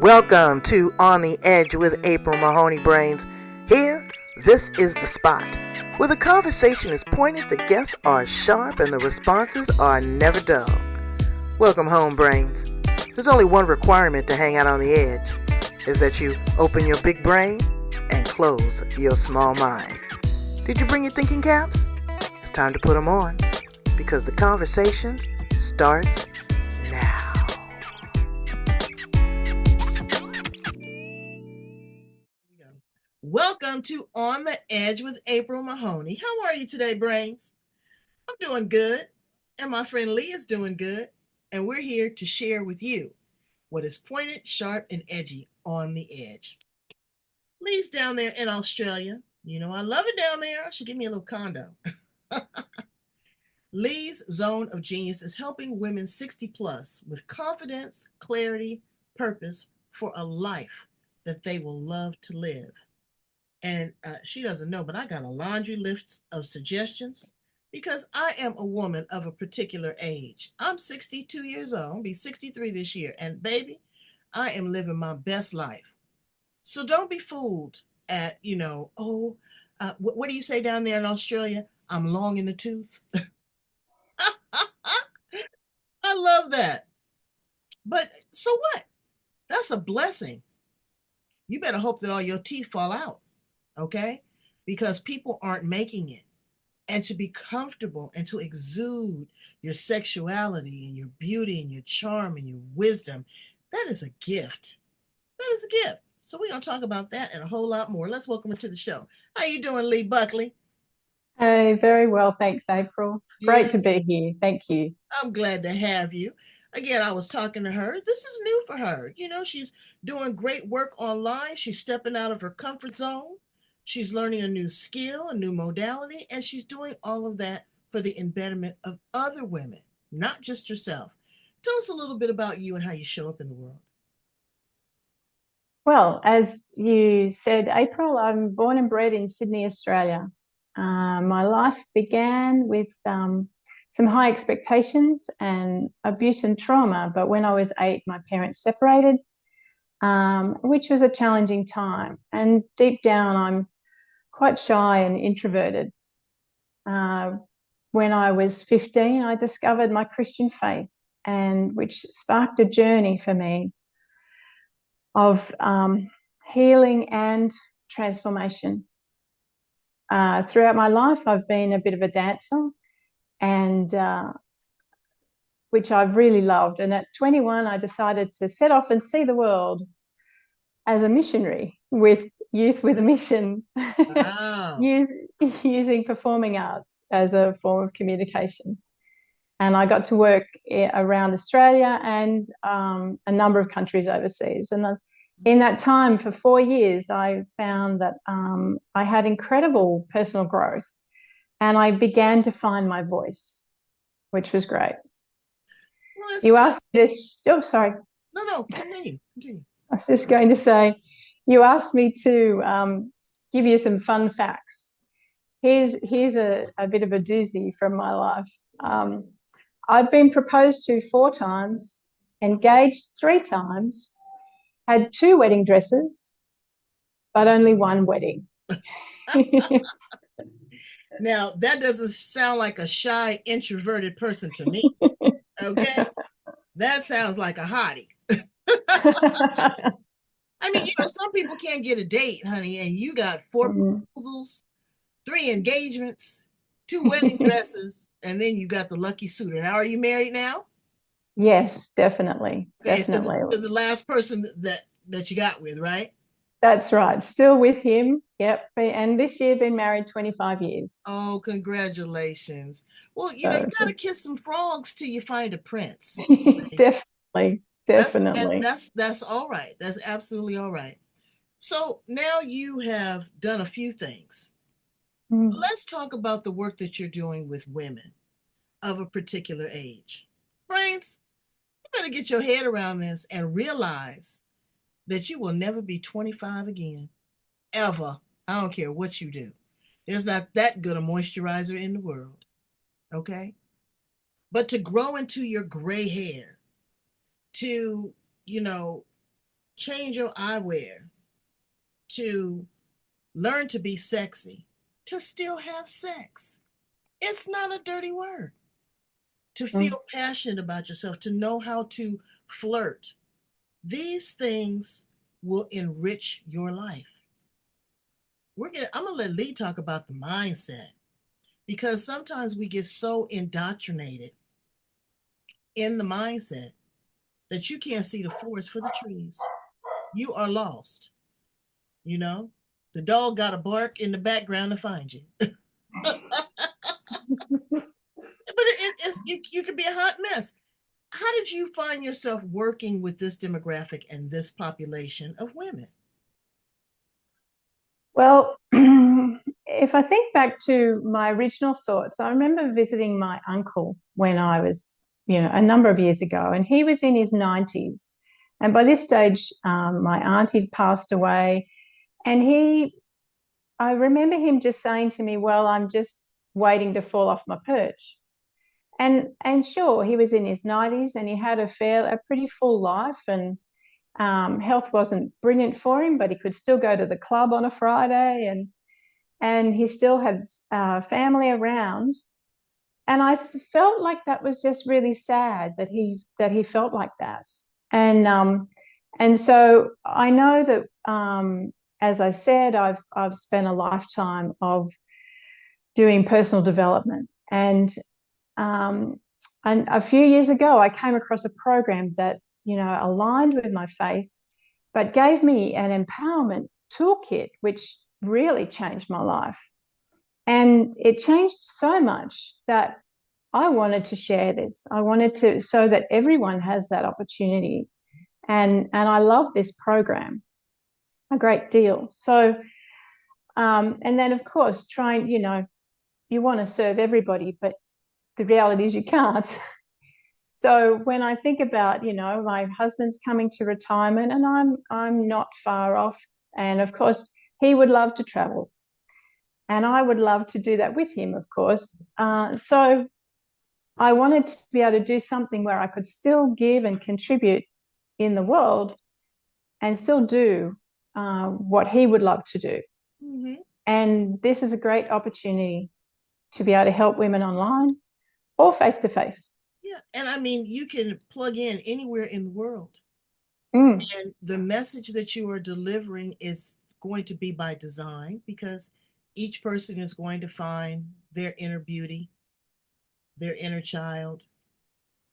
Welcome to On the Edge with April Mahoney Brains. Here, this is the spot where the conversation is pointed, the guests are sharp, and the responses are never dull. Welcome home, Brains. There's only one requirement to hang out on the edge, is that you open your big brain and close your small mind. Did you bring your thinking caps? It's time to put them on, because the conversation starts now. Welcome to On the Edge with April Mahoney. How are you today, Brains? I'm doing good, and my friend Lee is doing good, and we're here to share with you what is pointed, sharp, and edgy on the edge. Lee's down there in Australia. You know I love it down there. I should give me a little condo. Lee's Zone of Genius is helping women 60 plus with confidence, clarity, purpose for a life that they will love to live. And she doesn't know, but I got a laundry list of suggestions because I am a woman of a particular age. I'm 62 years old, I'll be 63 this year. And baby, I am living my best life. So don't be fooled at, what do you say down there in Australia? I'm long in the tooth. I love that. But so what? That's a blessing. You better hope that all your teeth fall out. Okay? Because people aren't making it. And to be comfortable and to exude your sexuality and your beauty and your charm and your wisdom, that is a gift. That is a gift. So we're going to talk about that and a whole lot more. Let's welcome her to the show. How you doing, Lee Buckley? Hey, very well, thanks, April. Great to be here. Thank you. I'm glad to have you. Again, I was talking to her. This is new for her. She's doing great work online. She's stepping out of her comfort zone. She's learning a new skill, a new modality, and she's doing all of that for the betterment of other women, not just herself. Tell us a little bit about you and how you show up in the world. Well, as you said, April, I'm born and bred in Sydney, Australia. My life began with some high expectations and abuse and trauma, but when I was 8, my parents separated, which was a challenging time. And deep down, I'm quite shy and introverted. When I was 15, I discovered my Christian faith, and which sparked a journey for me of healing and transformation. Throughout my life, I've been a bit of a dancer, and which I've really loved. And at 21, I decided to set off and see the world as a missionary with Youth with a Mission, Wow. using performing arts as a form of communication. And I got to work around Australia and a number of countries overseas. And in that time, for 4 years, I found that I had incredible personal growth, and I began to find my voice, which was great. Well, you asked me to... Oh, sorry. No, continue. I was just going to say, you asked me to give you some fun facts. Here's a bit of a doozy from my life. I've been proposed to 4 times, engaged 3 times, had 2 wedding dresses, but only 1 wedding. Now, that doesn't sound like a shy, introverted person to me. Okay? That sounds like a hottie. I mean, some people can't get a date, honey, and you got 4 proposals, 3 engagements, 2 wedding dresses, and then you got the lucky suitor. Now, are you married now? Yes, definitely. Okay, definitely. So the last person that you got with, right? That's right. Still with him. Yep. And this year been married 25 years. Oh, congratulations. Well, you got to kiss some frogs till you find a prince. Definitely. That's all right. That's absolutely all right. So now you have done a few things. Let's talk about the work that you're doing with women of a particular age. Brains, you better get your head around this and realize that you will never be 25 again, ever. I don't care what you do. There's not that good a moisturizer in the world, okay? But to grow into your gray hair, to, change your eyewear, to learn to be sexy, to still have sex. It's not a dirty word. To Mm. feel passionate about yourself, to know how to flirt. These things will enrich your life. I'm gonna let Lee talk about the mindset, because sometimes we get so indoctrinated in the mindset that you can't see the forest for the trees. You are lost. You know, the dog got to bark in the background to find you. But you could be a hot mess. How did you find yourself working with this demographic and this population of women? Well, if I think back to my original thoughts, I remember visiting my uncle when I was, a number of years ago, and he was in his 90s. And by this stage, my aunt had passed away, and I remember him just saying to me, "Well, I'm just waiting to fall off my perch." And sure, he was in his 90s, and he had a pretty full life, and health wasn't brilliant for him, but he could still go to the club on a Friday, and he still had family around. And I felt like that was just really sad that he felt like that. And so I know that, as I said, I've spent a lifetime of doing personal development, um, and a few years ago I came across a program that aligned with my faith, but gave me an empowerment toolkit, which really changed my life. And it changed so much that I wanted to share this. I wanted to, so that everyone has that opportunity. And I love this program a great deal. So, and then of course, trying, you want to serve everybody, but the reality is you can't. So when I think about, my husband's coming to retirement, and I'm not far off. And of course, he would love to travel, and I would love to do that with him, of course. So I wanted to be able to do something where I could still give and contribute in the world, and still do what he would love to do. Mm-hmm. And this is a great opportunity to be able to help women online or face to face. Yeah, and I mean, you can plug in anywhere in the world, Mm. and the message that you are delivering is going to be by design, because each person is going to find their inner beauty, their inner child,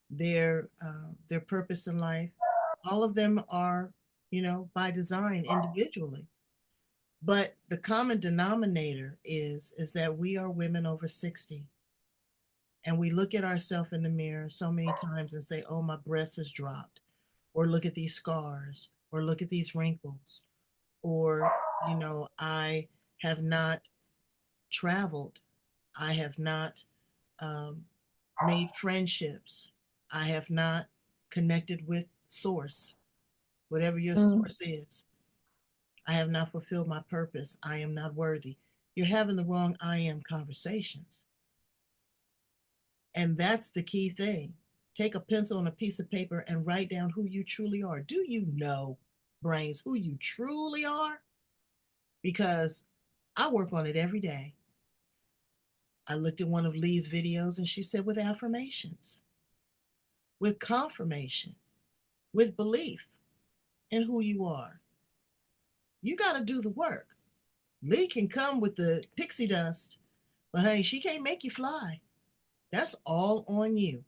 their purpose in life. All of them are, by design individually. But the common denominator is that we are women over 60, and we look at ourselves in the mirror so many times and say, "Oh, my breast has dropped," or "Look at these scars," or "Look at these wrinkles," or "I have not traveled. I have not um, made friendships. I have not connected with source, whatever your Mm. source is. I have not fulfilled my purpose. I am not worthy." You're having the wrong "I am" conversations. And that's the key thing. Take a pencil and a piece of paper and write down who you truly are. Do you know, brains, who you truly are? Because I work on it every day. I looked at one of Lee's videos, and she said, with affirmations, with confirmation, with belief in who you are. You got to do the work. Lee can come with the pixie dust, but honey, she can't make you fly. That's all on you.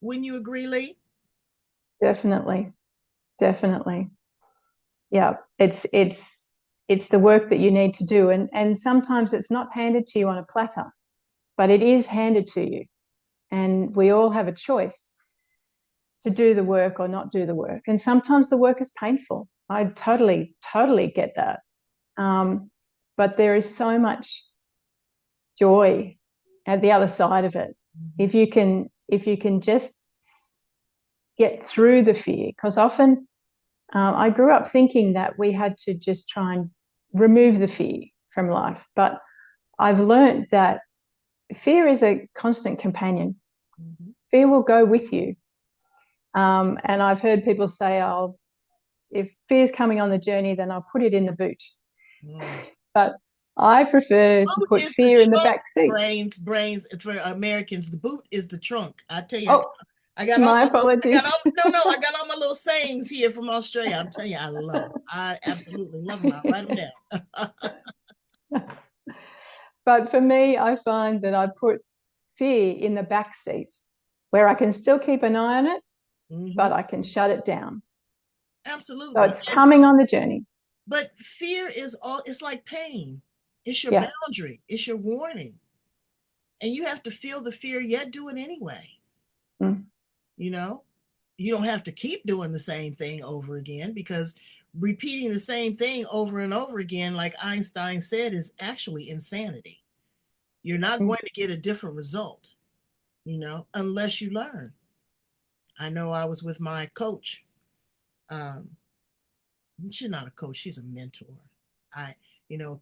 Wouldn't you agree, Lee? Definitely, definitely. Yeah, it's the work that you need to do, and sometimes it's not handed to you on a platter, but it is handed to you, and we all have a choice to do the work or not do the work. And sometimes the work is painful. I totally get that. Um, but there is so much joy at the other side of it. Mm-hmm. If you can just get through the fear, because often I grew up thinking that we had to just try and remove the fear from life. But I've learned that fear is a constant companion. Mm-hmm. Fear will go with you. And I've heard people say, "Oh, if fear's coming on the journey, then I'll put it in the boot. Mm. But I prefer to Boot put is the fear in the trunk. back seat. Brains. For Americans, the boot is the trunk. I tell you, Oh, I got all my my little, apologies. I got all my little sayings here from Australia. I'm telling you, I love them. I absolutely love them. I write them down. But for me, I find that I put fear in the back seat where I can still keep an eye on it, but I can shut it down. So Absolutely. it's coming on the journey. But fear is all, it's like pain. It's your Yeah. boundary. It's your warning. And you have to feel the fear, yet do it anyway. Mm. You know, you don't have to keep doing the same thing over again, because repeating the same thing over and over again, like Einstein said, is actually insanity. You're not going to get a different result, unless you learn. I know I was with my coach. Um, she's not a coach, she's a mentor. A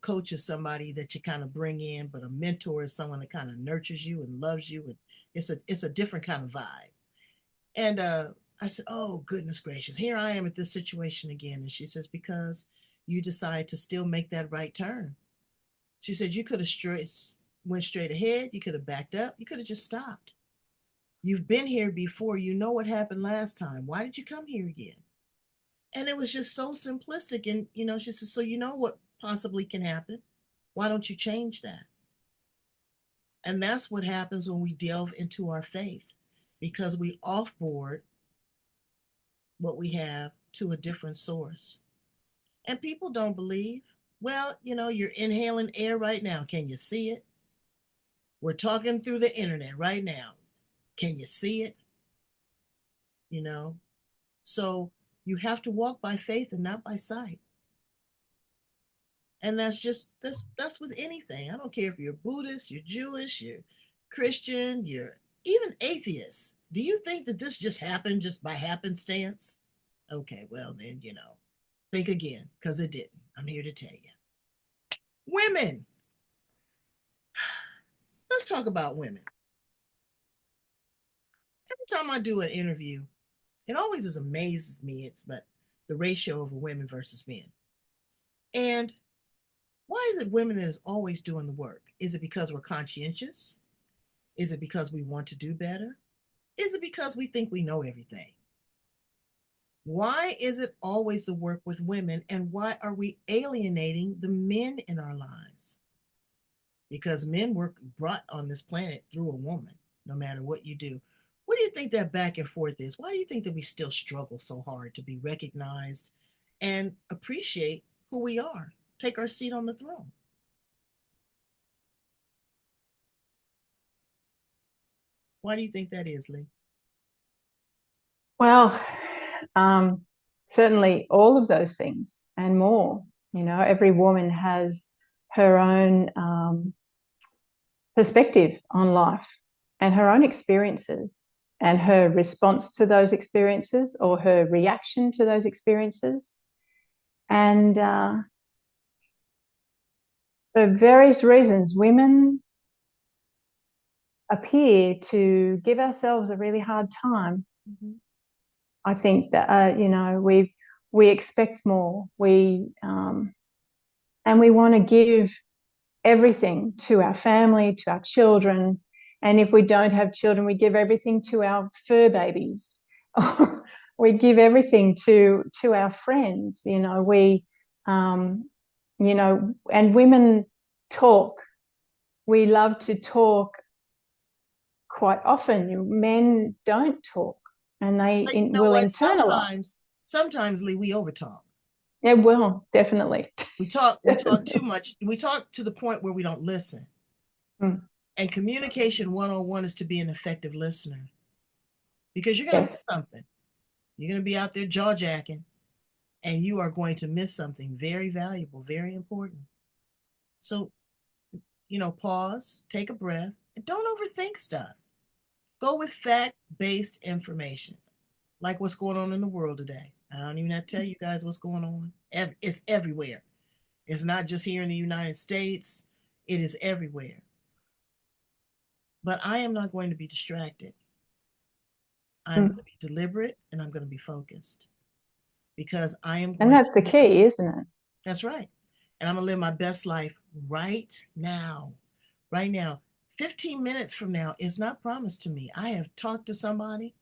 coach is somebody that you kind of bring in, but a mentor is someone that kind of nurtures you and loves you. And it's a different kind of vibe. And I said, "Oh, goodness gracious, here I am at this situation again." And she says, "Because you decide to still make that right turn." She said, "You could have went straight ahead. You could have backed up. You could have just stopped. You've been here before. You know what happened last time. Why did you come here again?" And it was just so simplistic. And, she said, "So you know what possibly can happen. Why don't you change that?" And that's what happens when we delve into our faith, because we offboard what we have to a different source. And people don't believe. Well, you're inhaling air right now. Can you see it? We're talking through the internet right now. Can you see it? You know? So you have to walk by faith and not by sight. And that's with anything. I don't care if you're Buddhist, you're Jewish, you're Christian, you're even atheist. Do you think that this just happened just by happenstance? Okay, well then, think again, because it didn't. I'm here to tell you. Women. Let's talk about women. Every time I do an interview, it always just amazes me. It's but the ratio of women versus men. And why is it women that is always doing the work? Is it because we're conscientious? Is it because we want to do better? Is it because we think we know everything? Why is it always the work with women, and why are we alienating the men in our lives? Because men were brought on this planet through a woman, no matter what you do. What do you think that back and forth is? Why do you think that we still struggle so hard to be recognized and appreciate who we are? Take our seat on the throne. Why do you think that is, Lee? Well, certainly all of those things and more. Every woman has her own perspective on life and her own experiences and her response to those experiences or her reaction to those experiences. And for various reasons, women appear to give ourselves a really hard time. Mm-hmm. I think that we expect more. And we want to give everything to our family, to our children, and if we don't have children, we give everything to our fur babies. We give everything to our friends. And women talk. We love to talk quite often. Men don't talk, and they But you know will what? internalize. Sometimes, Lee, we overtalk. Yeah, well, definitely. We talk too much. We talk to the point where we don't listen. Mm. And communication 101 is to be an effective listener, because you're going to miss Yes. something. You're going to be out there jaw jacking, and you are going to miss something very valuable, very important. So, pause, take a breath, and don't overthink stuff. Go with fact based information, like what's going on in the world today. I don't even have to tell you guys what's going on. It's everywhere. It's not just here in the United States, it is everywhere. But I am not going to be distracted. I'm going to be deliberate, and I'm going to be focused. because I am And going that's to the live. key, isn't it? That's right. And I'm going to live my best life right now. Right now. 15 minutes from now is not promised to me. I have talked to somebody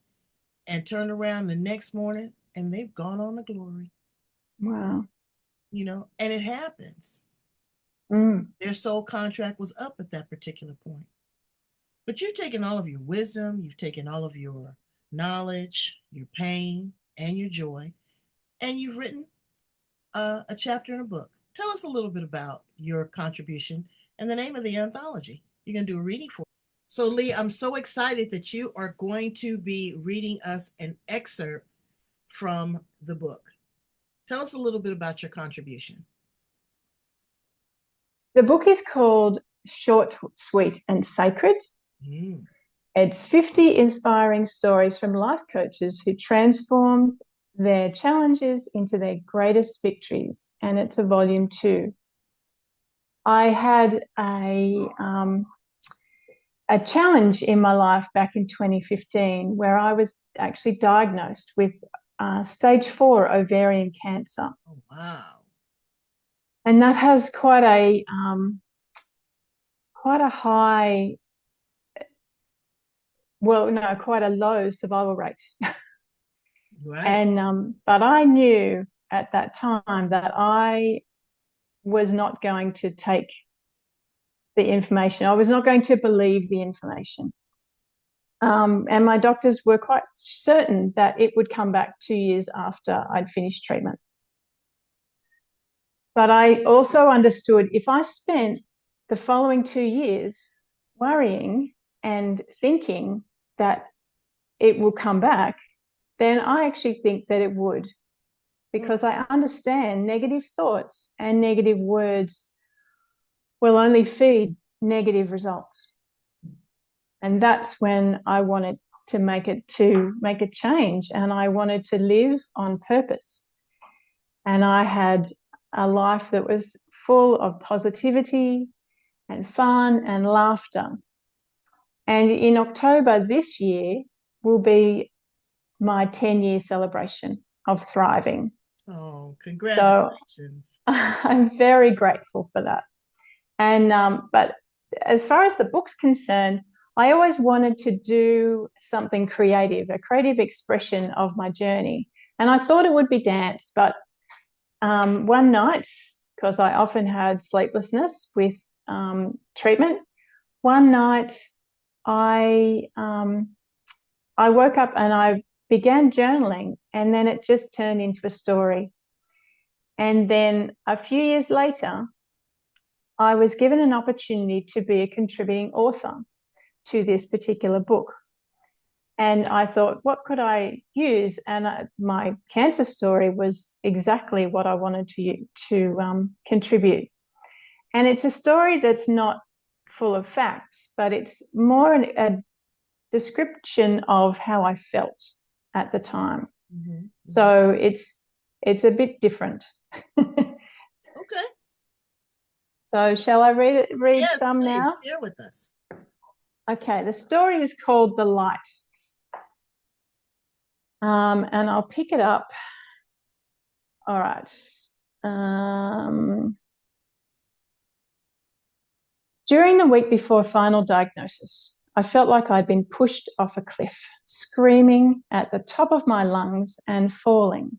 and turned around the next morning and they've gone on to glory, Wow. and it happens. Mm. Their soul contract was up at that particular point. But you've taken all of your wisdom, you've taken all of your knowledge, your pain, and your joy, and you've written a chapter in a book. Tell us a little bit about your contribution and the name of the anthology. You're going to do a reading for us. So, Lee, I'm so excited that you are going to be reading us an excerpt from the book. Tell us a little bit about your contribution. The book is called Short, Sweet, and Sacred. Mm. It's 50 inspiring stories from life coaches who transformed their challenges into their greatest victories. And it's a volume 2. I had a challenge in my life back in 2015 where I was actually diagnosed with stage 4 ovarian cancer. Oh, wow. And that has quite a high, well, no, quite a low survival rate. Right. And but I knew at that time that I was not going to take the information. I was not going to believe the information. And my doctors were quite certain that it would come back 2 years after I'd finished treatment. But I also understood if I spent the following 2 years worrying and thinking that it will come back, then I actually think that it would, because I understand negative thoughts and negative words will only feed negative results. And that's when I wanted to make a change, and I wanted to live on purpose. And I had a life that was full of positivity and fun and laughter. And in October this year will be my 10-year celebration of thriving. Oh, So congratulations. I'm very grateful for that. And but as far as the book's concerned, I always wanted to do something creative, a creative expression of my journey. And I thought it would be dance, but one night, because I often had sleeplessness with treatment, one night I woke up and I began journaling, and then it just turned into a story. And then a few years later, I was given an opportunity to be a contributing author to this particular book. And I thought, what could I use? And my cancer story was exactly what I wanted to contribute. And it's a story that's not full of facts, but it's more a description of how I felt at the time. Mm-hmm. So it's a bit different. Okay. So shall I read Yes, some please now? share with us. Okay, the story is called The Light. And I'll pick it up. All right. During the week before final diagnosis, I felt like I'd been pushed off a cliff, screaming at the top of my lungs and falling,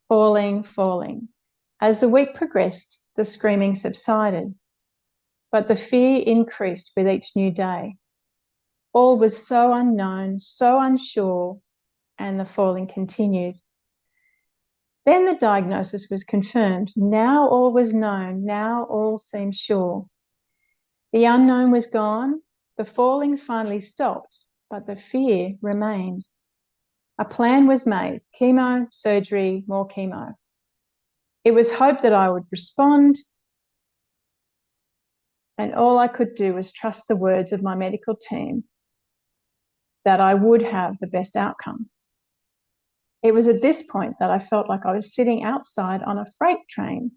falling, falling. As the week progressed, the screaming subsided, but the fear increased with each new day. All was so unknown, so unsure, and the falling continued. Then the diagnosis was confirmed. Now all was known. Now all seemed sure. The unknown was gone. The falling finally stopped, but the fear remained. A plan was made: chemo, surgery, more chemo. It was hoped that I would respond, and all I could do was trust the words of my medical team that I would have the best outcome. It was at this point that I felt like I was sitting outside on a freight train,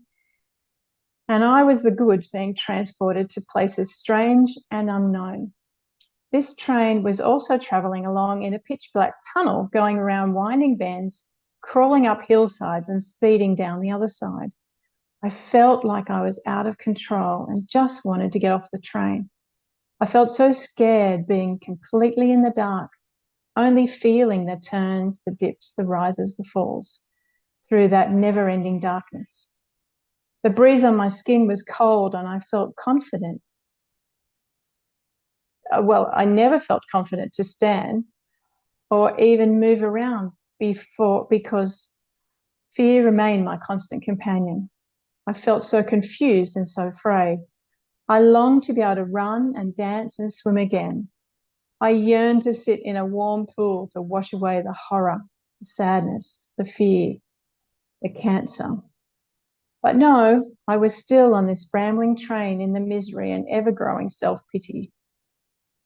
and I was the goods being transported to places strange and unknown. This train was also travelling along in a pitch black tunnel going around winding bends crawling up hillsides and speeding down the other side. I felt like I was out of control and just wanted to get off the train. I felt so scared being completely in the dark, only feeling the turns, the dips, the rises, the falls through that never-ending darkness. The breeze on my skin was cold and I felt confident. Well, I never felt confident to stand or even move around because fear remained my constant companion. I felt so confused and so afraid. I longed to be able to run and dance and swim again. I yearned to sit in a warm pool to wash away the horror, the sadness, the fear, the cancer. But no, I was still on this rambling train in the misery and ever-growing self-pity.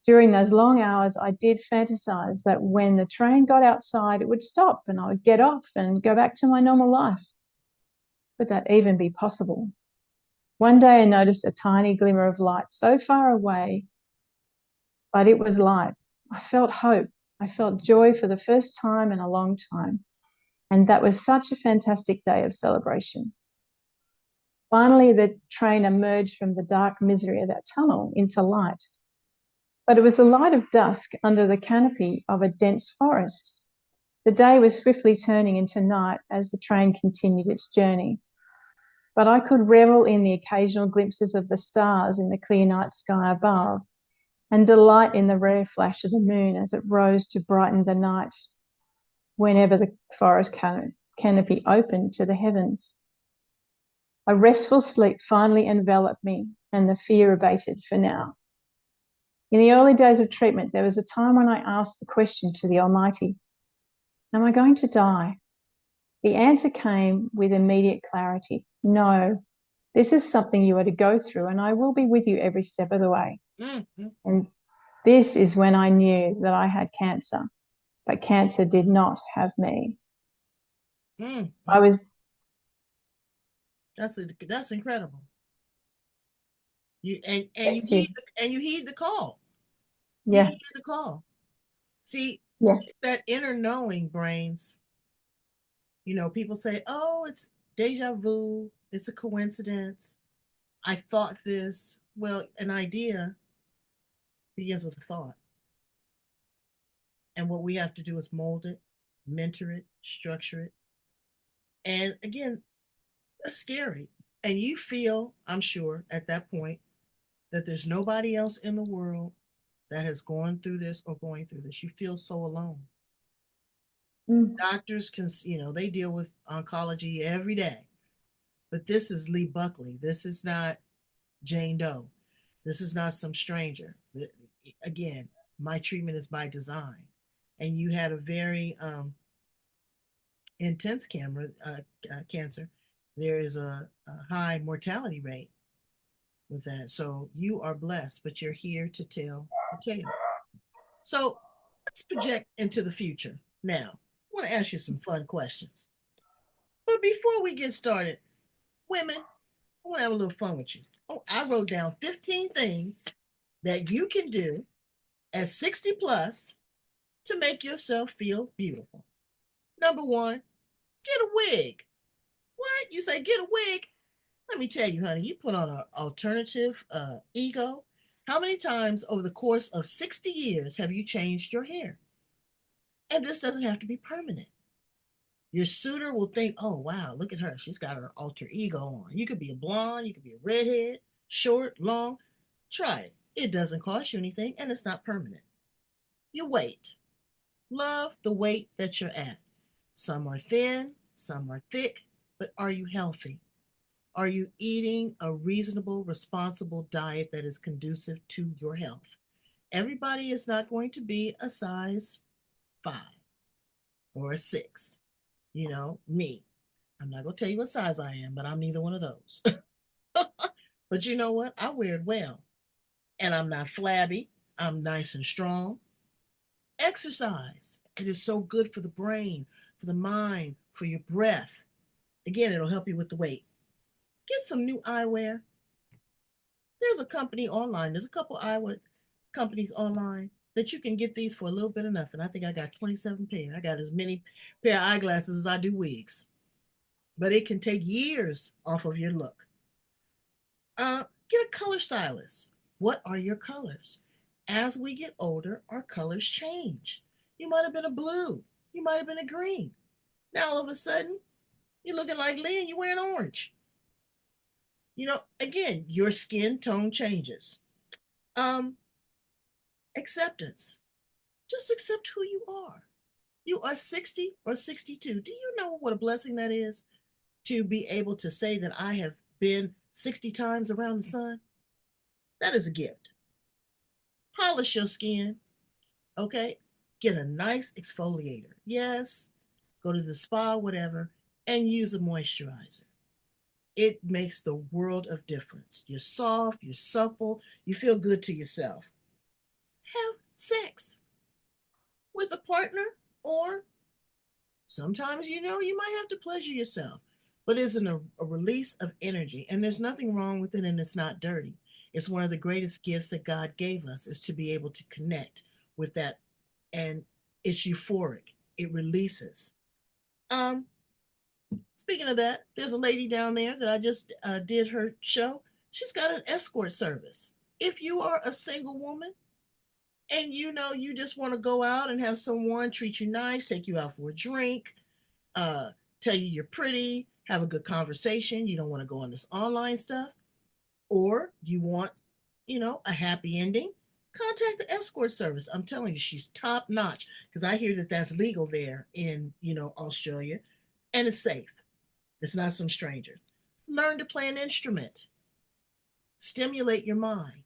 During those long hours, I did fantasize that when the train got outside, it would stop and I would get off and go back to my normal life. Could that even be possible? One day I noticed a tiny glimmer of light so far away, but it was light. I felt hope. I felt joy for the first time in a long time. And that was such a fantastic day of celebration. Finally, the train emerged from the dark misery of that tunnel into light. But it was the light of dusk under the canopy of a dense forest. The day was swiftly turning into night as the train continued its journey. But I could revel in the occasional glimpses of the stars in the clear night sky above and delight in the rare flash of the moon as it rose to brighten the night whenever the forest canopy opened to the heavens. A restful sleep finally enveloped me and the fear abated for now. In the early days of treatment, there was a time when I asked the question to the Almighty, am I going to die? The answer came with immediate clarity. No, this is something you are to go through and I will be with you every step of the way. Mm-hmm. And this is when I knew that I had cancer, but cancer did not have me. Mm-hmm. I was... That's incredible. You heed the call. Yeah. You heed the call. See, yeah. That inner knowing, brains. People say, "Oh, it's deja vu. It's a coincidence. I thought this." Well, an idea begins with a thought, and what we have to do is mold it, mentor it, structure it, and again, that's scary. And you feel, I'm sure, at that point, that there's nobody else in the world that has gone through this or going through this. You feel so alone. Doctors can, they deal with oncology every day, but this is Lee Buckley. This is not Jane Doe. This is not some stranger. Again, my treatment is by design. And you had a very intense cancer. There is a high mortality rate with that. So you are blessed, but you're here to tell the tale. So let's project into the future. Now, I want to ask you some fun questions. But before we get started, women, I want to have a little fun with you. Oh, I wrote down 15 things that you can do at 60 plus to make yourself feel beautiful. Number one, get a wig. What? You say get a wig? Let me tell you, honey, you put on an alternative ego. How many times over the course of 60 years have you changed your hair? And this doesn't have to be permanent. Your suitor will think, oh, wow, look at her. She's got her alter ego on. You could be a blonde, you could be a redhead, short, long. Try it. It doesn't cost you anything and it's not permanent. Your weight. Love the weight that you're at. Some are thin, some are thick, but are you healthy? Are you eating a reasonable, responsible diet that is conducive to your health? Everybody is not going to be a size 5 or a 6. Me. I'm not going to tell you what size I am, but I'm neither one of those. But you know what? I wear it well. And I'm not flabby. I'm nice and strong. Exercise. It is so good for the brain, for the mind, for your breath. Again, it'll help you with the weight. Get some new eyewear. There's a company online. There's a couple eyewear companies online that you can get these for a little bit of nothing. I think I got 27 pair. I got as many pair of eyeglasses as I do wigs. But it can take years off of your look. Get a color stylist. What are your colors? As we get older, our colors change. You might have been a blue. You might have been a green. Now all of a sudden, you're looking like Lee and you're wearing orange. Again, your skin tone changes. Um, Acceptance. Just accept who you are. You are 60 or 62. Do you know what a blessing that is to be able to say that I have been 60 times around the sun? That is a gift. Polish your skin, okay? Get a nice exfoliator. Yes, go to the spa, whatever, and use a moisturizer. It makes the world of difference. You're soft, you're supple, you feel good to yourself. Have sex with a partner, or sometimes you might have to pleasure yourself, but it's a release of energy, and there's nothing wrong with it, and it's not dirty. It's one of the greatest gifts that God gave us, is to be able to connect with that, and it's euphoric. It releases. Speaking of that, there's a lady down there that I just did her show. She's got an escort service. If you are a single woman and you just want to go out and have someone treat you nice, take you out for a drink, tell you you're pretty, have a good conversation, you don't want to go on this online stuff, or you want, a happy ending, contact the escort service. I'm telling you, she's top notch, because I hear that that's legal there in, Australia, and it's safe. It's not some stranger. Learn to play an instrument. Stimulate your mind,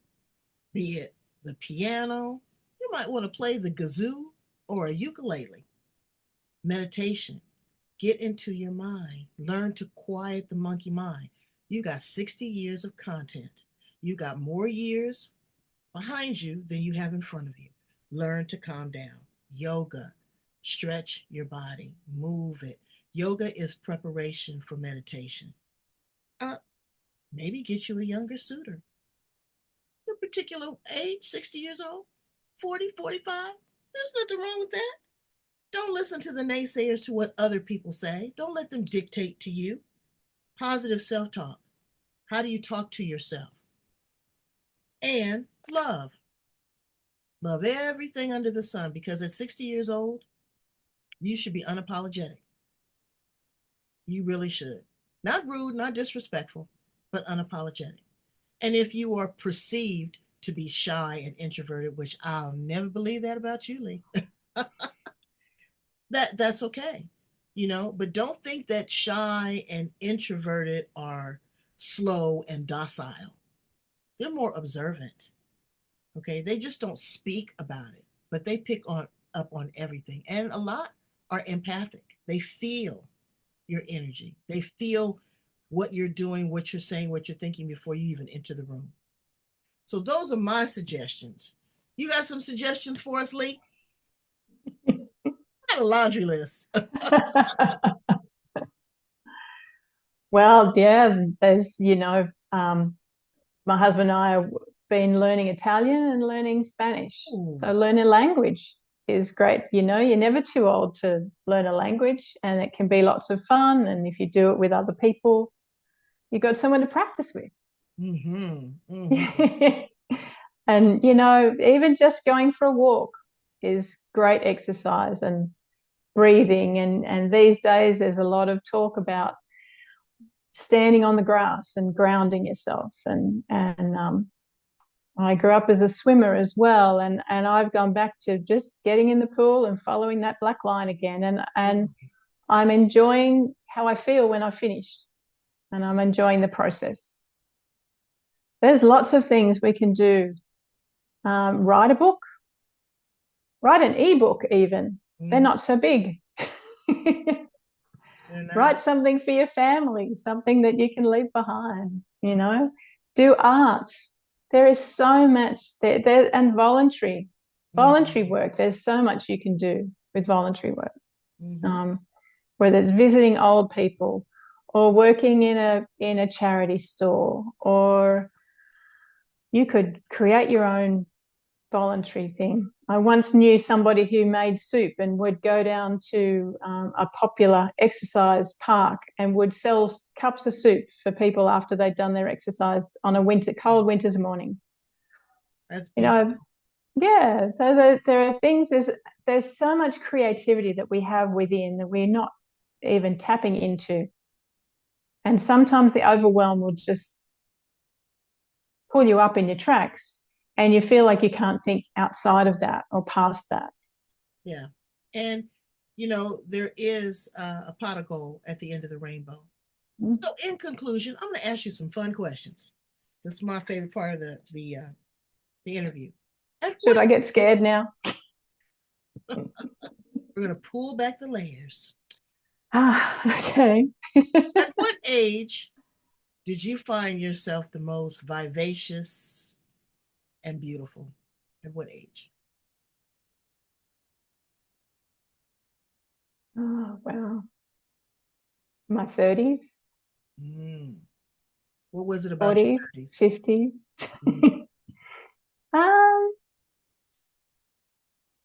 be it the piano. You might want to play the kazoo or a ukulele. Meditation. Get into your mind. Learn to quiet the monkey mind. You got 60 years of content. You got more years behind you than you have in front of you. Learn to calm down. Yoga. Stretch your body. Move it. Yoga is preparation for meditation. Maybe get you a younger suitor. Your particular age, 60 years old, 40, 45. There's nothing wrong with that. Don't listen to the naysayers, to what other people say. Don't let them dictate to you. Positive self-talk. How do you talk to yourself? And love. Love everything under the sun, because at 60 years old, you should be unapologetic. You really should. Not rude, not disrespectful, but unapologetic. And if you are perceived to be shy and introverted, which I'll never believe that about you, Lee, that's okay. But don't think that shy and introverted are slow and docile. They're more observant. Okay, they just don't speak about it, but they pick up on everything. And a lot are empathic. They feel your energy. They feel what you're doing, what you're saying, what you're thinking before you even enter the room. So those are my suggestions. You got some suggestions for us, Lee? I got a laundry list. Well, yeah, there's, my husband and I have been learning Italian and learning Spanish. Ooh. So learning language is great. You're never too old to learn a language, and it can be lots of fun. And if you do it with other people, you've got someone to practice with. Mm-hmm. Mm-hmm. And, even just going for a walk is great exercise, and breathing. And these days, there's a lot of talk about standing on the grass and grounding yourself. And I grew up as a swimmer as well, and I've gone back to just getting in the pool and following that black line again. And I'm enjoying how I feel when I've finished, and I'm enjoying the process. There's lots of things we can do. Write a book, write an ebook even. They're not so big. Write something for your family, something that you can leave behind, do art. There is so much there, and voluntary work. There's so much you can do with voluntary work. Whether it's visiting old people, or working in a charity store, or you could create your own voluntary thing. I once knew somebody who made soup and would go down to a popular exercise park and would sell cups of soup for people after they'd done their exercise on a cold winter's morning. That's beautiful. Yeah. So there are things. There's so much creativity that we have within that we're not even tapping into, and sometimes the overwhelm will just pull you up in your tracks, and you feel like you can't think outside of that or past that. Yeah. And, there is a pot of gold at the end of the rainbow. So, in conclusion, I'm going to ask you some fun questions. This is my favorite part of the interview. Should I get scared now? We're going to pull back the layers. Okay. At what age did you find yourself the most vivacious and beautiful? At what age? Oh, wow. My 30s, What was it about your 40s, 30s? 50s. Mm. um,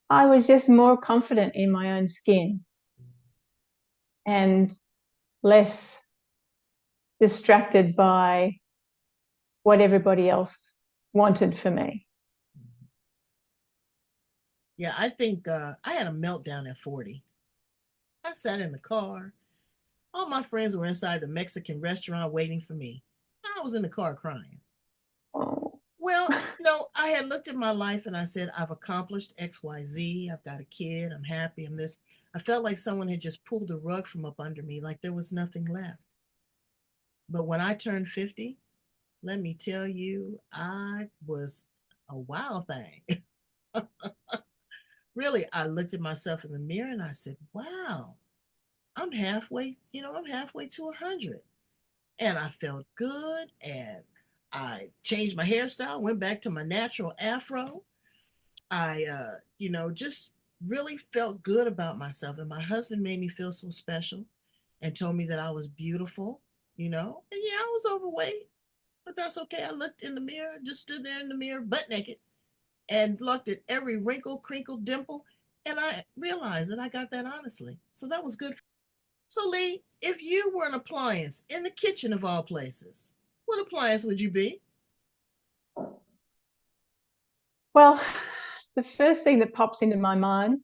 I was just more confident in my own skin and less distracted by what everybody else wanted for me. Yeah, I think I had a meltdown at 40. I sat in the car. All my friends were inside the Mexican restaurant waiting for me. I was in the car crying. Oh. Well, I had looked at my life and I said, I've accomplished XYZ. I've got a kid. I'm happy. I'm this. I felt like someone had just pulled the rug from up under me, like there was nothing left. But when I turned 50, let me tell you, I was a wild thing. Really, I looked at myself in the mirror and I said, wow, I'm halfway to 100. And I felt good. And I changed my hairstyle, went back to my natural afro. I, just really felt good about myself. And my husband made me feel so special and told me that I was beautiful. And yeah, I was overweight, but that's okay. I looked in the mirror, just stood there in the mirror, butt naked, and looked at every wrinkle, crinkle, dimple. And I realized that I got that honestly. So that was good. So, Lee, if you were an appliance in the kitchen of all places, what appliance would you be? Well, the first thing that pops into my mind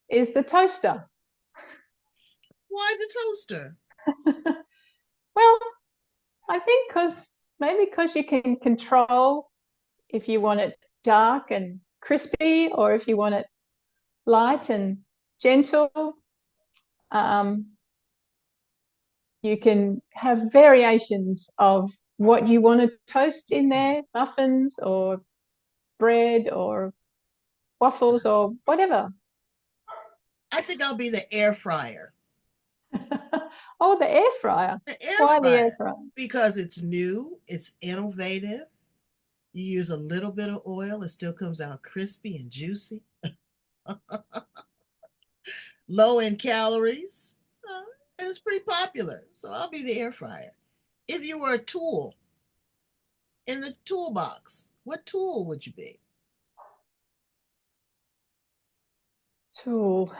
is the toaster. Why the toaster? Well, I think because you can control if you want it dark and crispy or if you want it light and gentle. Um, you can have variations of what you want to toast in there, muffins or bread or waffles or whatever. I think I'll be the air fryer. Oh, the air fryer. The air Why the air fryer. fryer? Because it's new, it's innovative. You use a little bit of oil, it still comes out crispy and juicy, low in calories, and it's pretty popular. So I'll be the air fryer. If you were a tool in the toolbox, what tool would you be? Tool.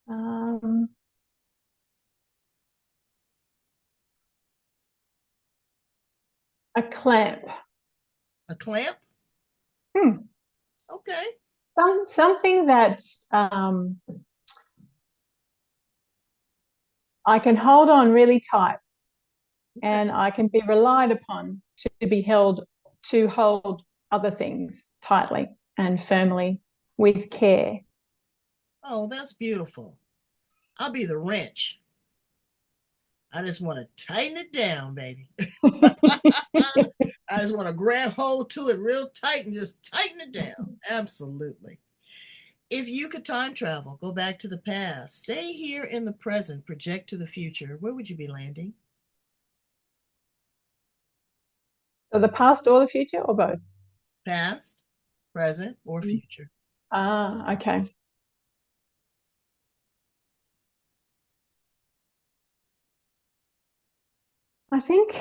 Um, a clamp. A clamp? Hmm. Okay. Something that I can hold on really tight and Okay. I can be relied upon to hold other things tightly and firmly with care. Oh, that's beautiful. I'll be the wrench. I just want to tighten it down, baby. I just want to grab hold to it real tight and just tighten it down. Absolutely. If you could time travel, go back to the past, stay here in the present, project to the future, where would you be landing? So the past or the future or both? Past, present, or future? Ah, okay. I think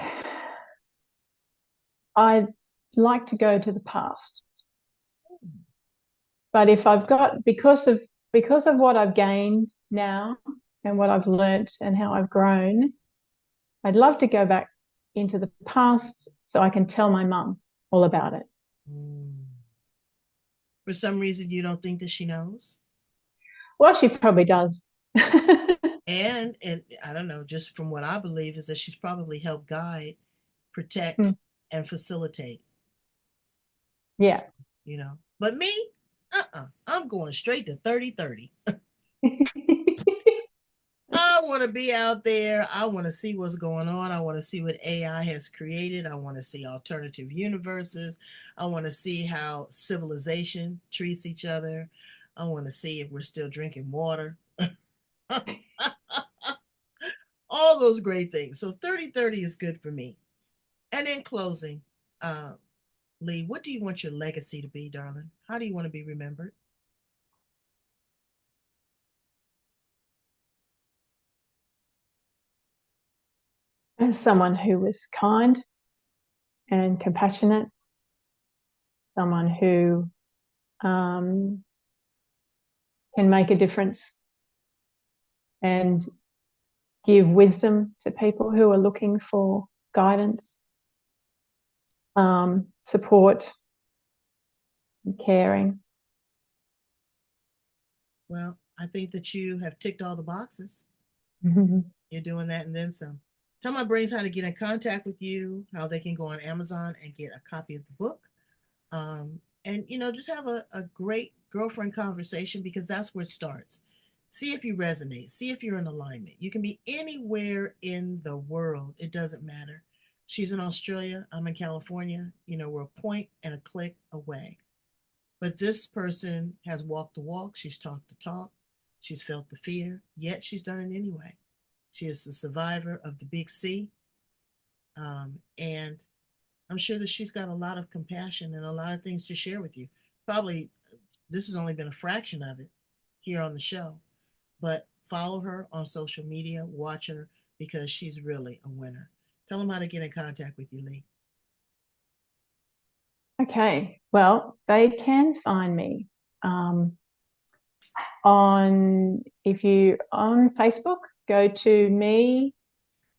I'd like to go to the past But if I've got, because of what I've gained now and what I've learnt and how I've grown, I'd love to go back into the past so I can tell my mum all about it. Mm. For some reason, you don't think that she knows? Well, she probably does. And I don't know, just from what I believe is that she's probably helped guide, protect, Mm, and facilitate, yeah. But me, I'm going straight to 30-30. I want to be out there. I want to see what's going on. I want to see what AI has created. I want to see alternative universes. I want to see how civilization treats each other. I want to see if we're still drinking water. All those great things. So 30-30 is good for me. And in closing, uh, Lee, what do you want your legacy to be, darling? How do you want to be remembered? As someone who was kind and compassionate, someone who can make a difference and give wisdom to people who are looking for guidance, support, and caring. Well, I think that you have ticked all the boxes. You're doing that and then some. Tell my brains how to get in contact with you, how they can go on Amazon and get a copy of the book. And just have a great girlfriend conversation, because that's where it starts. See if you resonate, see if you're in alignment. You can be anywhere in the world, it doesn't matter. She's in Australia, I'm in California. We're a point and a click away. But this person has walked the walk, she's talked the talk, she's felt the fear, yet she's done it anyway. She is the survivor of the big C. And I'm sure that she's got a lot of compassion and a lot of things to share with you. Probably this has only been a fraction of it here on the show, but follow her on social media, watch her, because she's really a winner. Tell them how to get in contact with you, Lee. Okay, well, they can find me if you on Facebook, go to me,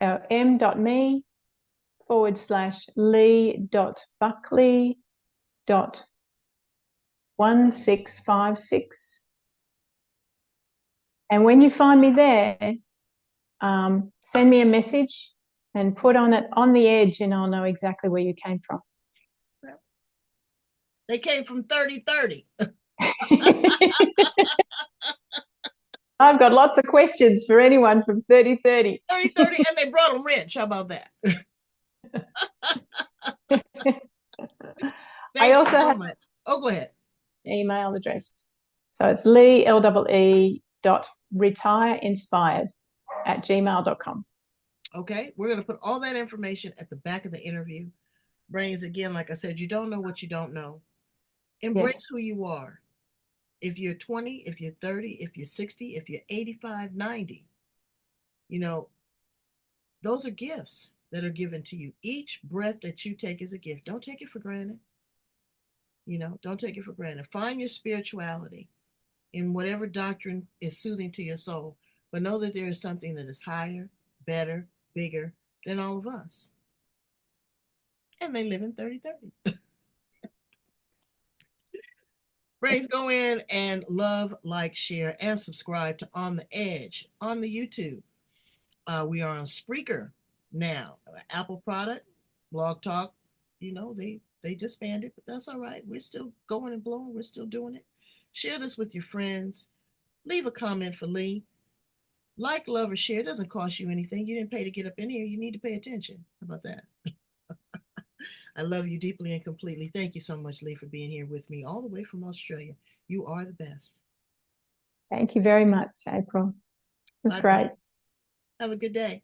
m.me/lee.buckley.1656. And when you find me there, send me a message and put on it on the edge, and I'll know exactly where you came from. They came from 30-30. I've got lots of questions for anyone from 30-30. 30-30, and they brought them rich. How about that? I Thank also you so have much. Oh, go ahead. an email address. So it's Lee.retireinspired@gmail.com. Okay, we're going to put all that information at the back of the interview. Brains, again, like I said, you don't know what you don't know. Embrace Yes. who you are. If you're 20, if you're 30, if you're 60, if you're 85, 90, you know, those are gifts that are given to you. Each breath that you take is a gift. Don't take it for granted. Don't take it for granted. Find your spirituality in whatever doctrine is soothing to your soul, but know that there is something that is higher, better, bigger than all of us. And they live in 30-30. Brains, go in and love, like, share, and subscribe to On the Edge on the YouTube. We are on Spreaker now, Apple product, Blog Talk. They disbanded, but that's all right. We're still going and blowing. We're still doing it. Share this with your friends. Leave a comment for Lee. Like, love, or share. It doesn't cost you anything. You didn't pay to get up in here. You need to pay attention. How about that? I love you deeply and completely. Thank you so much, Lee, for being here with me all the way from Australia. You are the best. Thank you very much, April. It was Bye, great. Have a good day.